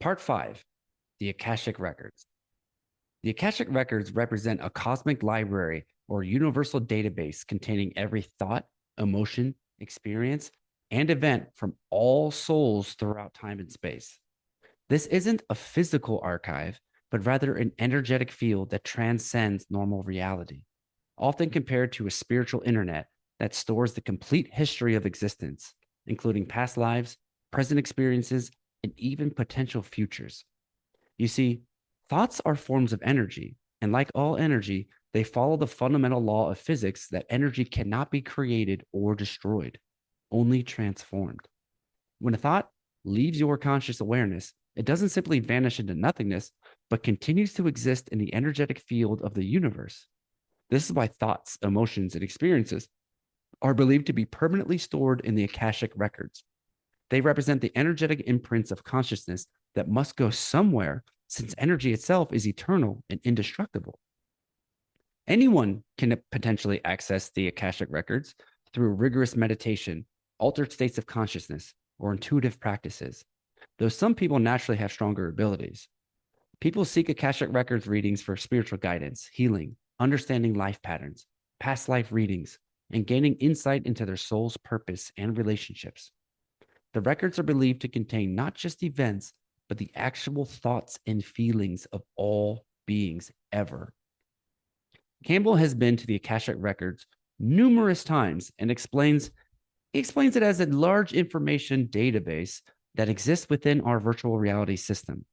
Part 5, the Akashic Records. The Akashic Records represent a cosmic library or universal database containing every thought, emotion, experience, and event from all souls throughout time and space. This isn't a physical archive, but rather an energetic field that transcends normal reality, often compared to a spiritual internet that stores the complete history of existence, including past lives, present experiences, and even potential futures. You see, thoughts are forms of energy, and like all energy, they follow the fundamental law of physics that energy cannot be created or destroyed, only transformed. When a thought leaves your conscious awareness, it doesn't simply vanish into nothingness, but continues to exist in the energetic field of the universe. This is why thoughts, emotions, and experiences are believed to be permanently stored in the Akashic records. They represent the energetic imprints of consciousness that must go somewhere, since energy itself is eternal and indestructible. Anyone can potentially access the Akashic records through rigorous meditation, altered states of consciousness, or intuitive practices, though some people naturally have stronger abilities. People seek Akashic records readings for spiritual guidance, healing, understanding life patterns, past life readings, and gaining insight into their soul's purpose and relationships. The records are believed to contain not just events, but the actual thoughts and feelings of all beings ever. Campbell has been to the Akashic records numerous times and he explains it as a large information database that exists within our virtual reality system.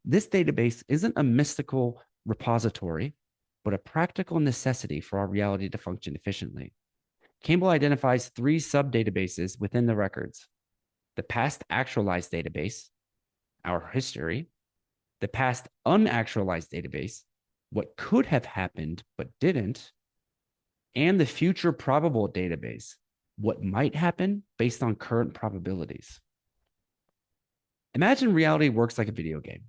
This database isn't a mystical repository, but a practical necessity for our reality to function efficiently. Campbell identifies three sub-databases within the records: the past actualized database, our history; the past unactualized database, what could have happened but didn't; and the future probable database, what might happen based on current probabilities. Imagine reality works like a video game.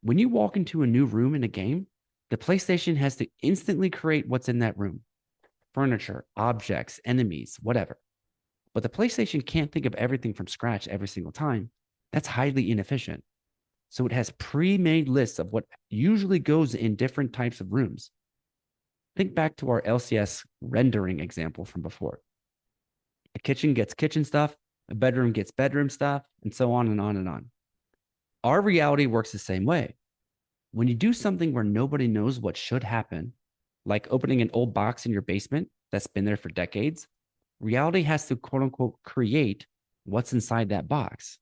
When you walk into a new room in a game, the PlayStation has to instantly create what's in that room: furniture, objects, enemies, whatever. But the PlayStation can't think of everything from scratch every single time. That's highly inefficient. So it has pre-made lists of what usually goes in different types of rooms. Think back to our LCS rendering example from before. A kitchen gets kitchen stuff, a bedroom gets bedroom stuff, and so on and on and on. Our reality works the same way. When you do something where nobody knows what should happen, like opening an old box in your basement that's been there for decades, reality has to quote unquote create what's inside that box.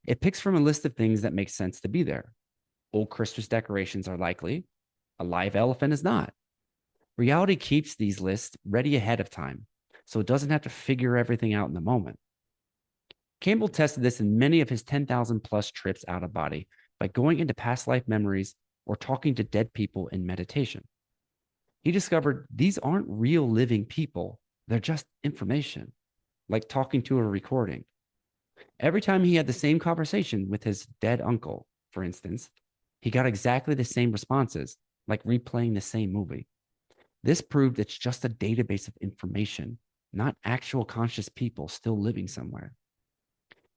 It picks from a list of things that make sense to be there. Old Christmas decorations are likely, a live elephant is not. Reality keeps these lists ready ahead of time, so it doesn't have to figure everything out in the moment. Campbell tested this in many of his 10,000 plus trips out of body by going into past life memories or talking to dead people in meditation. He discovered these aren't real living people, they're just information, like talking to a recording. Every time he had the same conversation with his dead uncle, for instance, he got exactly the same responses, like replaying the same movie. This proved it's just a database of information, not actual conscious people still living somewhere.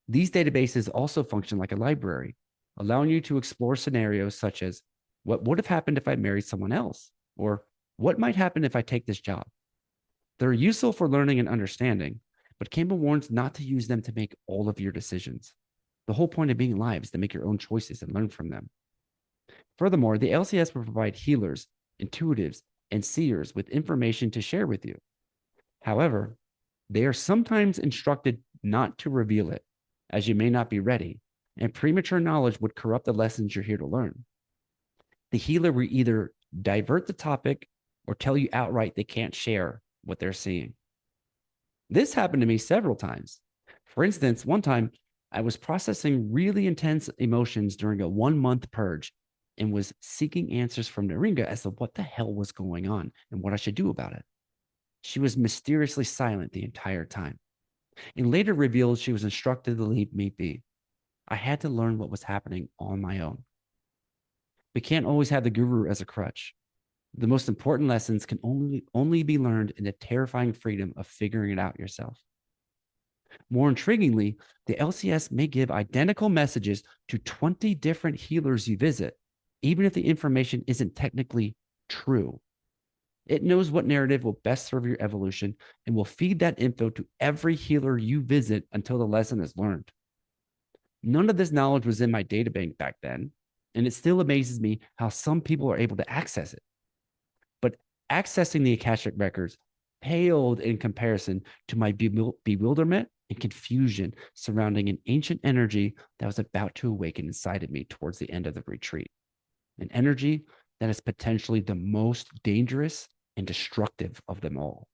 These databases also function like a library, allowing you to explore scenarios such as what would have happened if I married someone else, or what might happen if I take this job. They're useful for learning and understanding, but Campbell warns not to use them to make all of your decisions. The whole point of being alive is to make your own choices and learn from them. Furthermore, the LCS will provide healers, intuitives, and seers with information to share with you. However, they are sometimes instructed not to reveal it, as you may not be ready, and premature knowledge would corrupt the lessons you're here to learn. The healer will either divert the topic or tell you outright they can't share what they're seeing. This happened to me several times. For instance, one time I was processing really intense emotions during a 1-month purge and was seeking answers from Neringa as to what the hell was going on and what I should do about it. She was mysteriously silent the entire time, and later revealed she was instructed to leave me be. I had to learn what was happening on my own. We can't always have the guru as a crutch. The most important lessons can only be learned in the terrifying freedom of figuring it out yourself. More intriguingly, the LCS may give identical messages to 20 different healers you visit, even if the information isn't technically true. It knows what narrative will best serve your evolution and will feed that info to every healer you visit until the lesson is learned. None of this knowledge was in my databank back then, and it still amazes me how some people are able to access it. But accessing the Akashic Records paled in comparison to my bewilderment and confusion surrounding an ancient energy that was about to awaken inside of me towards the end of the retreat. An energy that is potentially the most dangerous and destructive of them all.